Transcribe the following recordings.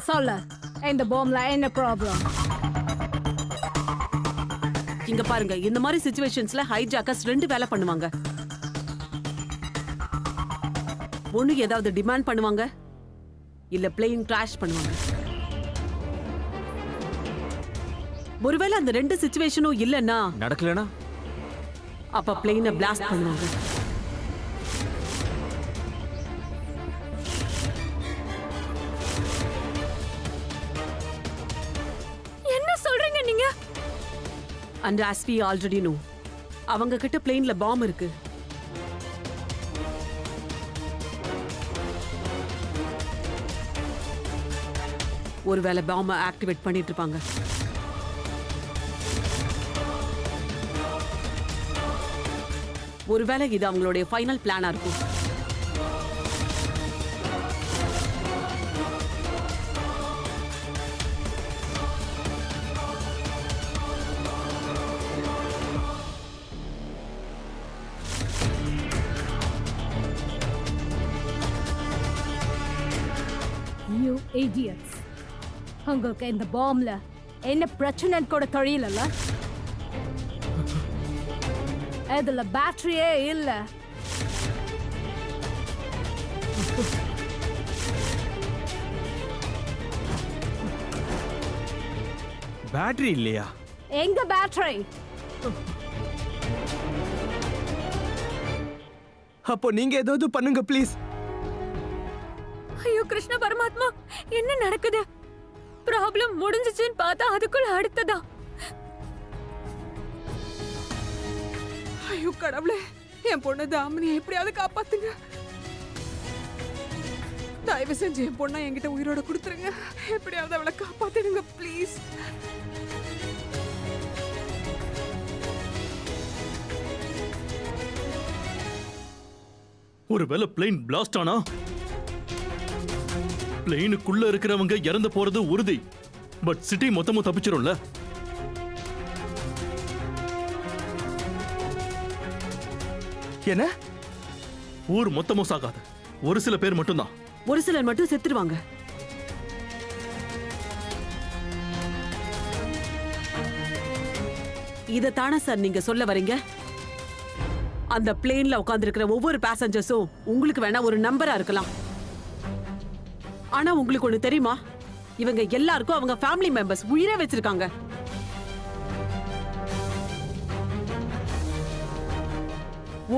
சொல்ல இந்த பாம்ல என்ன ப்ராப்ளம்? இங்க பாருங்க, இந்த மாதிரி சிச்சுவேஷன்ஸ்ல ஹைஜாக்கர்ஸ் 2 வேலை பண்ணுவாங்க. ஒண்ணு ஏதாவது டிமாண்ட் பண்ணுவாங்க, இல்ல பிளேன் கிராஷ் பண்ணுவாங்க. ஒருவேளை அந்த 2 சிச்சுவேஷனும் இல்லன்னா நடக்கலனா அப்ப பிளேனை பிளாஸ்ட் பண்ணுவாங்க. என்ன சொல்றீங்க நீங்க? And as we already know, அவங்க கிட்ட பிளேன்ல பாம் இருக்கு. ஒருவேளை பாம்ப ஆக்டிவேட் பண்ணிட்டு இருப்பாங்க. ஒருவேளை இது அவங்களுடைய ஃபைனல் பிளானா இருக்கும். You idiots. உங்களுக்கு இந்த பாம்ல என்ன பிரச்சனைன்னு கூட தெரியலல்ல? இதுல பேட்டரியே இல்ல. பேட்டரி இல்லையா? எங்க பேட்டரி? அப்போ நீங்க ஏதாவது பண்ணுங்க ப்ளீஸ். ஐயோ கிருஷ்ண பரமாத்மா, என்ன நடக்குது? ப்ராப்ளம் முடிஞ்சிச்சுன்னு பார்த்தா அதுக்குள்ள அடுத்ததா. ஐயோ கடவுளே, என் பொண்ணு தாமினியை எப்படியாவது காப்பாத்துங்க. தயவு செஞ்சு என் பொண்ணை என்கிட்ட உயிரோட கொடுத்துருங்க. எப்படியாவது அவளை காப்பாத்திடுங்க ப்ளீஸ். ஒருவேளை பிளேன் பிளாஸ்ட் ஆனா பிளேனுக்குள்ள இருக்கிறவங்க இறந்து போறது உறுதி. பட் சிட்டி மொத்தமும் தப்பிச்சிரும்ல. என்ன? ஊர் மொத்தமும் சாகாது, ஒரு சில பேர் மட்டும்தான். ஒரு சிலர் மட்டும் செத்துருவாங்க. இதத்தானே சார் நீங்க சொல்ல வரீங்க? அந்த பிளேன்ல உட்கார்ந்து இருக்கிற ஒவ்வொரு பேசஞ்சர்ஸும் உங்களுக்கு வேணா ஒரு நம்பரா இருக்கலாம். ஆனா உங்களுக்கு ஒண்ணு தெரியுமா? இவங்க எல்லாருக்கும் அவங்க ஃபேமிலி மெம்பர்ஸ் உயிரே வச்சிருக்காங்க.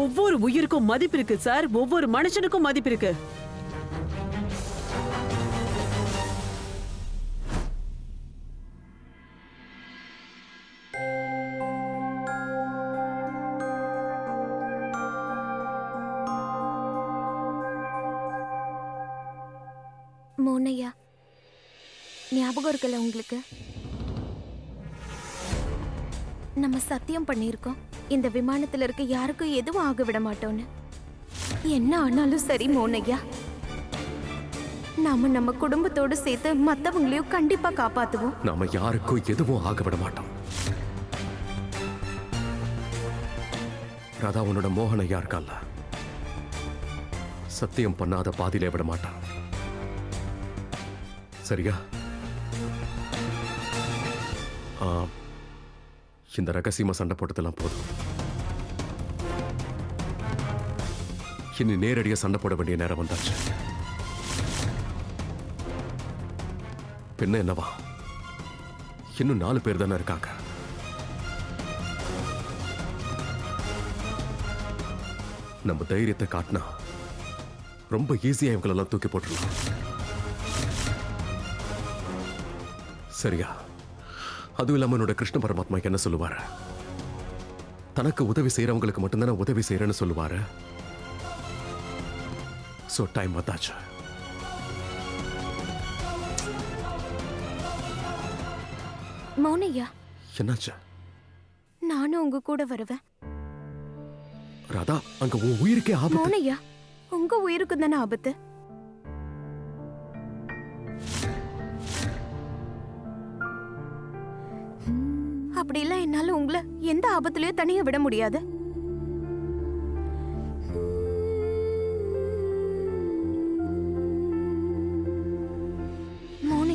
ஒவ்வொரு உயிருக்கும் மதிப்பு இருக்கு சார். ஒவ்வொரு மனுஷனுக்கும் மதிப்பு இருக்கு. மோனையா, ஞாபகம் இருக்குல்ல உங்களுக்கு? நம்ம சத்தியம் பண்ணியிருக்கோம், இந்த விமானத்துல இருக்க யாருக்கும் எதுவும் ஆக விட மாட்டோம்னு. என்ன ஆனாலும் சரி மோனையா, நாம நம்ம குடும்பத்தோடு சேர்த்து மத்தவங்களையும் கண்டிப்பா காப்பாத்துவோம். நாம யாருக்கும் எதுவும் ஆக விட மாட்டோம். ராதா, உன்னோட மோகனையா இருக்கான்ல, சத்தியம் பண்ணாத பாதியிலே விட மாட்டான். சரியா? இந்த ரகசியமா சண்டை போட்டதெல்லாம் போதும். இனி நேரடியா சண்டை போட வேண்டிய நேரம் வந்தாச்சு. பின்ன என்னவா, இன்னும் 4 பேர் தானே இருக்காங்க. நம்ம தைரியத்தை காட்டினா ரொம்ப ஈஸியா இவங்களெல்லாம் தூக்கி போட்டுடலாம். சரியா? அதுவும் இல்லாம என்னோட கிருஷ்ண பரமாத்மா என்ன சொல்லுவாரு? தனக்கு உதவி செய்யறவங்களுக்கு மட்டும்தானே உதவி செய்யறேன்னு சொல்லுவாரு. சோ டைம் வந்தாச்சு. மௌனையா, என்னாச்சு? நானும் உங்க கூட வருவேன். ராதா, அங்க உன் உயிருக்கே ஆபத்து. மௌனையா, உங்க உயிருக்கு தானே ஆபத்து. அப்படிலாம் என்னால உங்களை எந்த ஆபத்துலயும் தனியா விட முடியாது.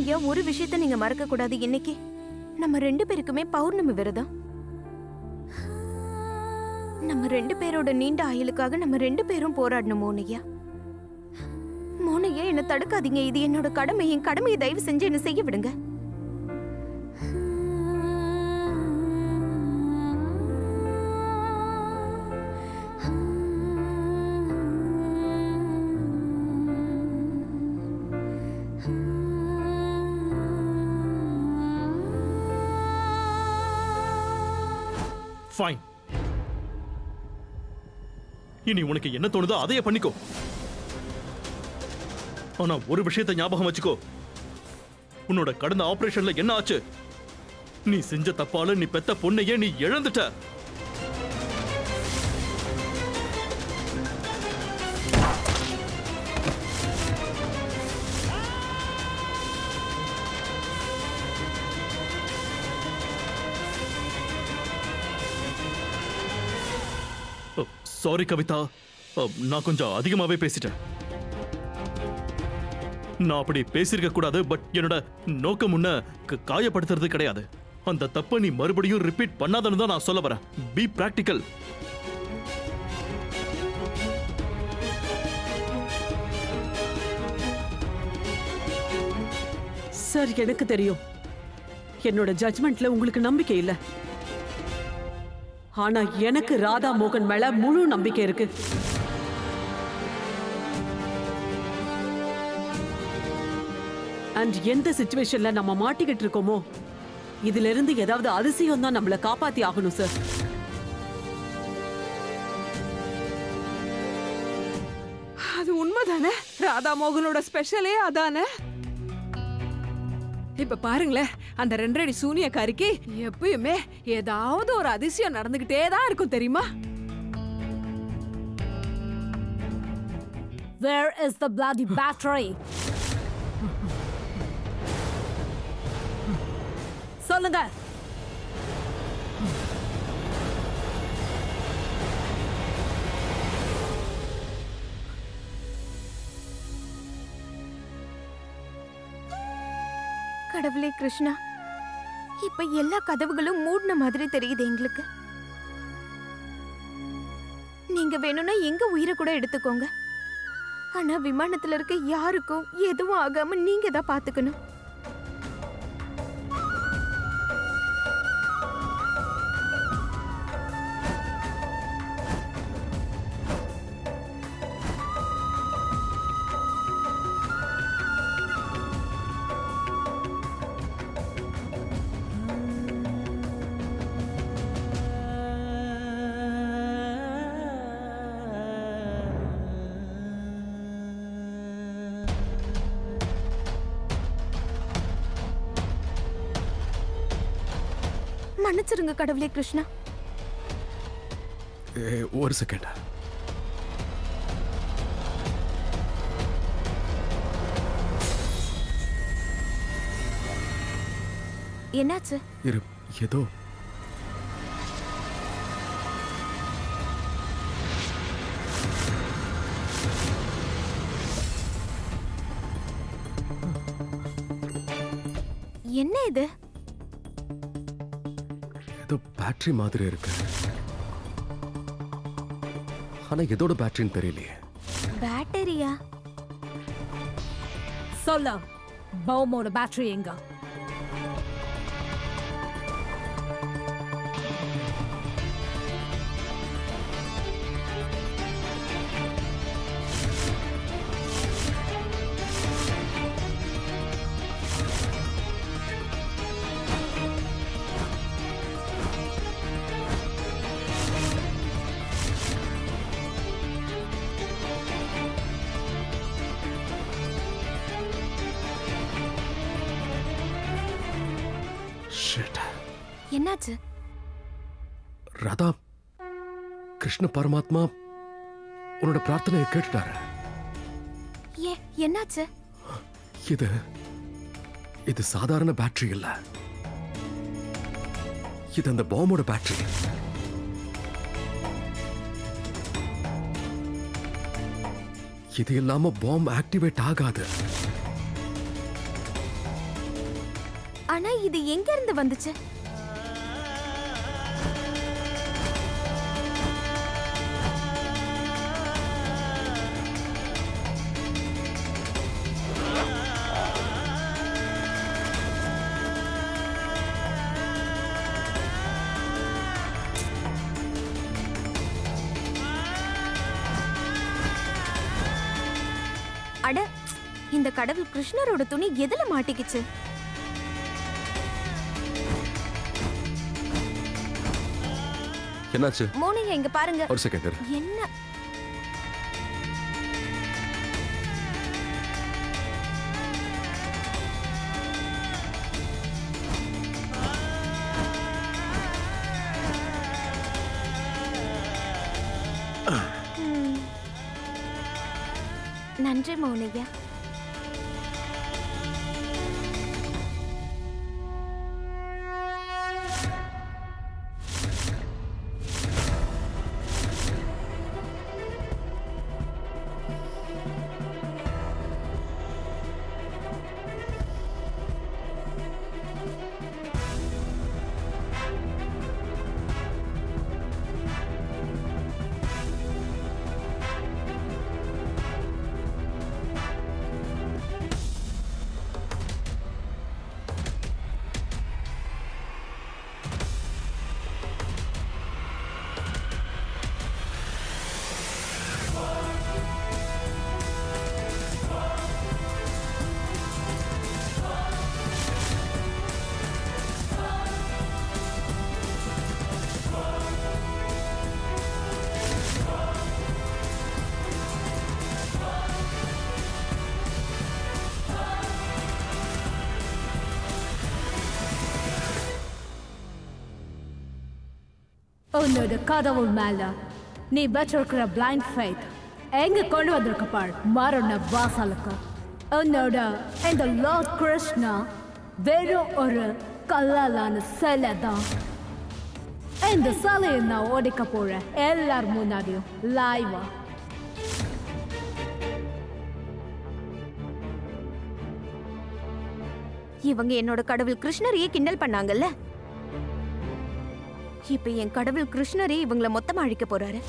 மோனையா, ஒரு விஷயத்த நீங்க மறக்க கூடாது. இன்னைக்கு நம்ம 2 பேருக்குமே பௌர்ணமி விரதம். நம்ம 2 பேரோட நீண்ட ஆயுளுக்காக நம்ம 2 பேரும் போராடணும் மோனையா. மோனையா, என்ன தடுக்காதீங்க. இது என்னோட கடமை. என் கடமையை தயவு செஞ்சு என்ன செய்ய விடுங்க. ஃபைன். இனி உனக்கு என்ன தோணுதோ அதையே பண்ணிக்கோ. ஆனா ஒரு விஷயத்தை ஞாபகம் வச்சுக்கோ. உன்னோட கடந்த ஆபரேஷன்ல என்ன ஆச்சு? நீ செஞ்ச தப்பால நீ பெத்த பொண்ணையே நீ இழந்துட்ட. சாரி கவிதா, நான் கொஞ்சம் அதிகமாவே பேசிட்டேன். நான் அப்படி பேசியிருக்க கூடாது. பட் என்னோட நோக்கம் உன்னை காயப்படுத்துறது கிடையாது. அந்த தப்பை நீ மறுபடியும் ரிப்பீட் பண்ணாதன்னு தான் நான் சொல்ல வரேன். B practical. சார், எனக்கு தெரியும் என்னோட ஜட்மெண்ட்ல உங்களுக்கு நம்பிக்கை இல்ல. ஆனா எனக்கு ராதா மோகன் மேல முழு நம்பிக்கை இருக்கு. அண்ட் எந்த சிச்சுவேஷன்ல நம்ம மாட்டிக்கிட்டு இருக்கோமோ இதுல இருந்து ஏதாவது அதிசயம் தான் நம்மள காப்பாத்தி ஆகணும் சார். அது உண்மைதானே? ராதா மோகனோட ஸ்பெஷலே அதானே. இப்ப பாருங்களேன், அந்த 2 அடி சூனியக்காரிக்கு எப்பயுமே ஏதாவது ஒரு அதிசயம் நடந்துகிட்டே தான் இருக்கும், தெரியுமா? Where is the bloody battery? சொல்லுங்க. கடவுளே கிருஷ்ணா, இப்ப எல்லா கதவுகளும் மூடின மாதிரி தெரியுது எங்களுக்கு. நீங்க வேணும்னா எங்க உயிரை கூட எடுத்துக்கோங்க. ஆனா விமானத்துல இருக்க யாருக்கும் எதுவும் ஆகாம நீங்க தான் பாத்துக்கணும். மன்னிச்சிருங்க கடவுளே கிருஷ்ணா. ஒரு செகண்ட். என்னாச்சு? இரு, ஏதோ என்ன இது? ஏதோ பேட்டரி மாதிரி இருக்கு. ஆனா எதோட பேட்டரின்னு தெரியலையே. பேட்டரியா? சொல்ல, பவுமோட பேட்டரி எங்க? என்னாச்சு? ராதா, கிருஷ்ண பரமாத்மா உன்னோட பிரார்த்தனையை கேட்டுட்டாரு. என்னாச்சு? இது சாதாரண பேட்டரி இல்ல. இது அந்த பாம்போட பேட்டரி. இது இல்லாம பாம்பு ஆக்டிவேட் ஆகாது. ஆனா இது எங்க இருந்து வந்துச்சு? அட, இந்த கடவுள் கிருஷ்ணரோட துணி எதுல மாட்டிக்கிச்சு? என்னாச்சு? மோனிகா இங்க பாருங்க. ஒரு செகண்ட். என்ன? நன்றி மௌனிகா. உன்னோட கடவுள் மேல நீ வச்சிருக்கிற பிளைண்ட் ஃபெய்த் எங்க கொண்டு வந்திருக்க பாரு மரண வாசலுக்கு. உன்னோட இந்த லார்ட் கிருஷ்ணா வெறும் ஒரு கல்லாலான சிலை தான். இந்த சிலையை நான் ஓடிக்க போறேன் எல்லார் முன்னாடியும் லைவா. இவங்க என்னோட கடவுள் கிருஷ்ணரையே கிண்டல் பண்ணாங்கல்ல, இப்ப என் கடவுள் கிருஷ்ணரே இவங்களை மொத்தமா அழிக்க போறாரு.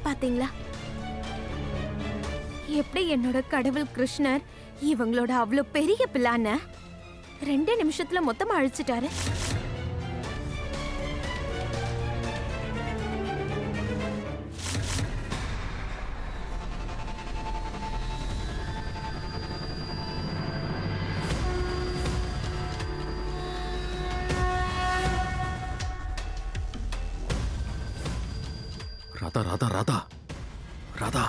பாத்தீங்களா எப்படி என்னோட கடவுள் கிருஷ்ணர் இவங்களோட அவ்வளவு பெரிய பிளான 2 நிமிஷத்துல மொத்தமா அழிச்சிட்டாரு. ராதா ராதா ராதா ராதா,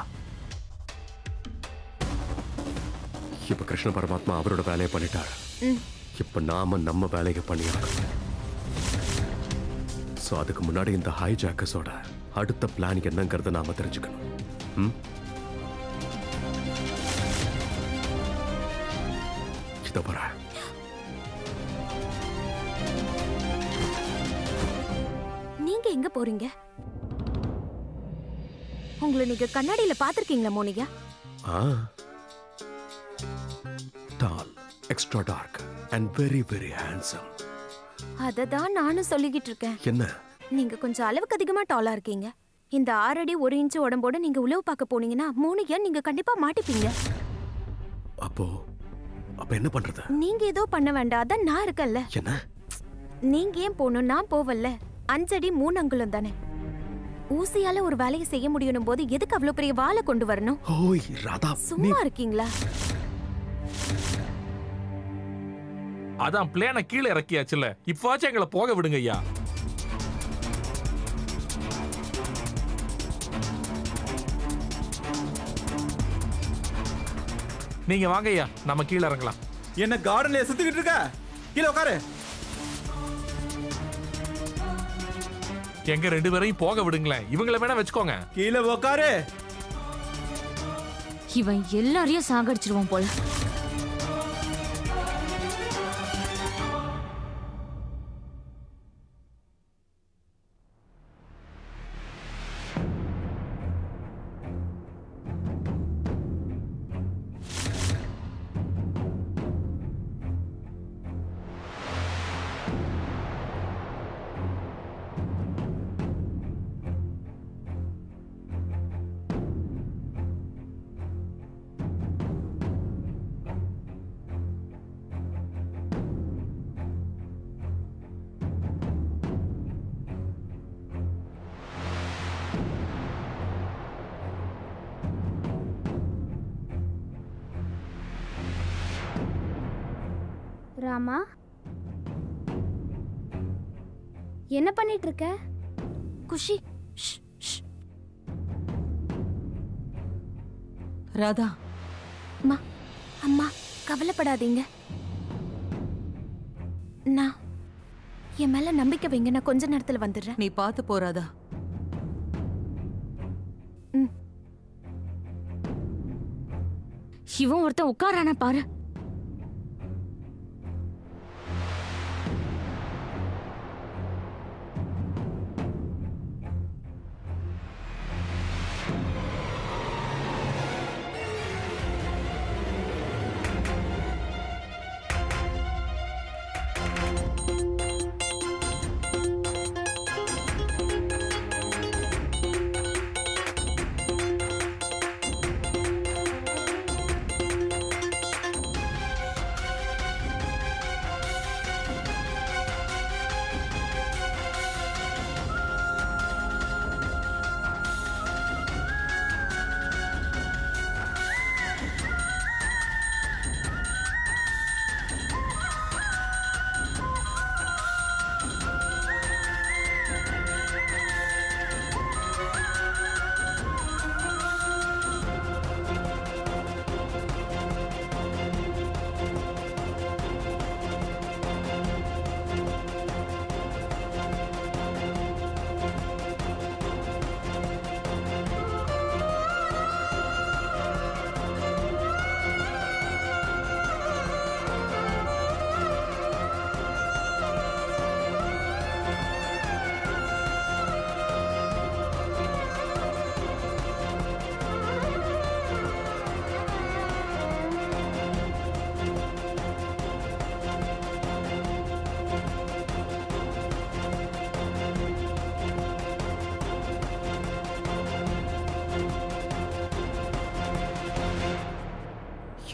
இப்ப கிருஷ்ண பரமாத்மா அவரோட வேலையை பண்ணிட்டார். இப்ப நாம நம்ம வேலையை பண்ணியாகணும். சோ அதுக்கு முன்னாடி இந்த ஹைஜாக்கர்ஸோட அடுத்த பிளான் என்னங்கறத நாம தெரிஞ்சுக்கணும். இத வர நீங்க எங்க போறீங்க? உங்களை நீங்க கண்ணாடியில பாத்திருக்கீங்களா Monica? Tall, extra dark and very very handsome. அததான் நானும் சொல்லிக்கிட்டு இருக்கேன். என்ன? நீங்க கொஞ்சம் அளவுக்கு அதிகமா டாலா இருக்கீங்க. இந்த 6 அடி 1 இன்ச் உடம்போட நீங்க உளவு பார்க்க போனீங்கன்னா மோனிகா நீங்க கண்டிப்பா மாட்டிப்பீங்க. அப்போ அப்ப என்ன பண்றது? நீங்க ஏதோ பண்ண வேண்டாம், அதான் நான் இருக்கல்ல. என்ன? நீங்க ஏன் போகணும்? நான் போவல்ல. 5 அடி 3 அங்குலம் தானே. ஊசியால ஒரு வேலையை செய்ய முடியும் போது எதுக்கு அவ்வளவு பெரிய வாளை கொண்டு வரணும்? ஓய் ராதா, சும்மா இருக்கீங்களா? அதான் பிளேனை கீழே இறக்கியாச்சுல, இப்பவாச்சும் எங்களை போக விடுங்க ஐயா. நீங்க வாங்க ஐயா, நம்ம கீழே இறங்கலாம். என்ன கார்டன்ல சுத்திக்கிட்டு இருக்க? கீழே உட்காரு. எங்க 2 பேரையும் போக விடுங்களேன், இவங்களை வேணா வச்சுக்கோங்க. கீழே உட்காரு. இவன் எல்லாரையும் சாகடிச்சிருவான் போல. ராமா, என்ன பண்ணிட்டு இருக்க? குஷி, ஷ், ஷ். ராதா, அம்மா, அம்மா கவலைப்படாதீங்க. நான் என் மேல நம்பிக்கை வைங்க, நான் கொஞ்ச நேரத்துல வந்துடுறேன். நீ பார்த்து போ ராதா. இவன் ஒருத்தன் உட்காரான பாரு.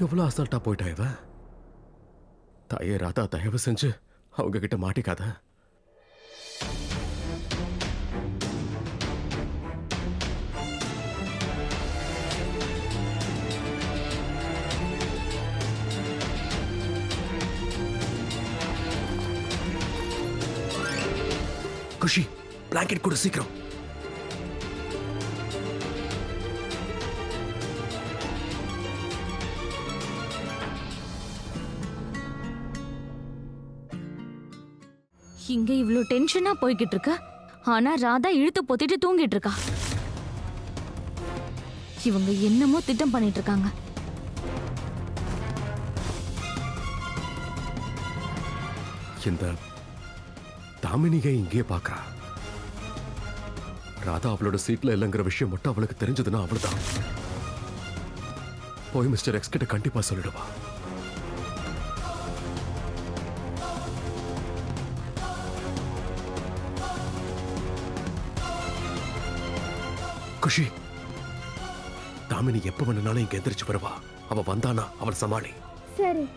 எவ்வளவு அசால்ட்டா போயிட்டா இவ. தாயே ராதா, தயவு செஞ்சு அவங்க கிட்ட மாட்டிக்காத. குஷி, பிளாங்கெட் கூட சீக்கிரம். இங்க இவ்ளோ டென்ஷனா போய்கிட்டு இருக்க, ஆனா ராதா இழுத்து பொத்திட்டு தூங்கிட்டு இருக்கா. இவங்க என்னமோ திட்டம் பண்ணிட்டு இருக்காங்க. இந்த தாமினிகை இங்கே பாக்குறா. ராதா அவளோட சீட்ல இல்லைங்கிற விஷயம் மட்டும் அவளுக்கு தெரிஞ்சதுன்னா அவள்தான் போய் மிஸ்டர் எக்ஸ் கிட்ட கண்டிப்பா சொல்லிடுவா. குஷி, தாமினி எப்ப வேணும்னாலும் இங்க எந்திரிச்சு வருவா. அவ வந்தானா அவள் சமாளி. சரி.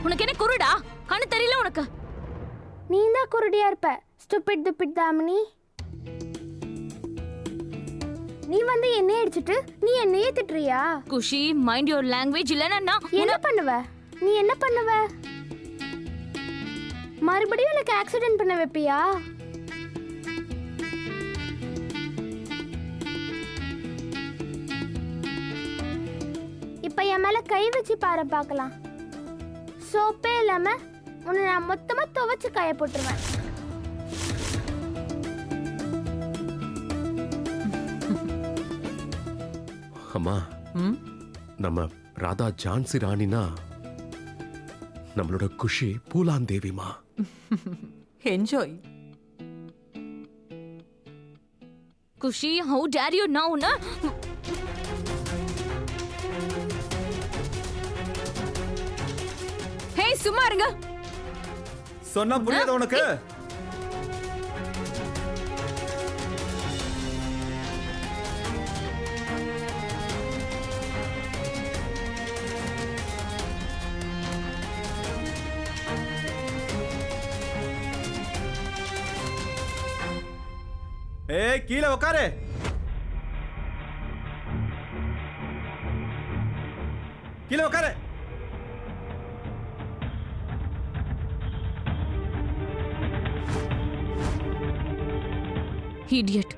உனக்கு என்ன குருடா? கண்ணு தெரியல உனக்கு? நீ தான் குருடியா இருப்ப. ஸ்டூபிட் துப்பிட் தாமினி. நீ வந்து என்னைய அடிச்சிட்டு நீ என்னையே திட்டுறியா? குஷி, மைண்ட் யுவர் லாங்குவேஜ். இல்லைன்னா நான் என்ன பண்ணுவ? நீ என்ன பண்ணுவ? மறுபடியும் எனக்கு ஆக்சிடென்ட் பண்ண வைப்பியா? இப்ப என் மேல கை வச்சு பாரு பார்க்கலாம். சோப்பே இல்லாம உன்னை நான் மொத்தமா துவைச்சு காய போட்டுருவேன். அம்மா, நம்ம ராதா ஜான்சி ராணினா நம்மளோட குஷி பூலான் தேவிமா. Enjoy. Kushi, how dare you now? Na? Hey சும்மா இருங்க. சொன்னா புரியாத உனக்கு? ஏய் கீழே உட்காரு. கீழே உட்காரு. Idiot.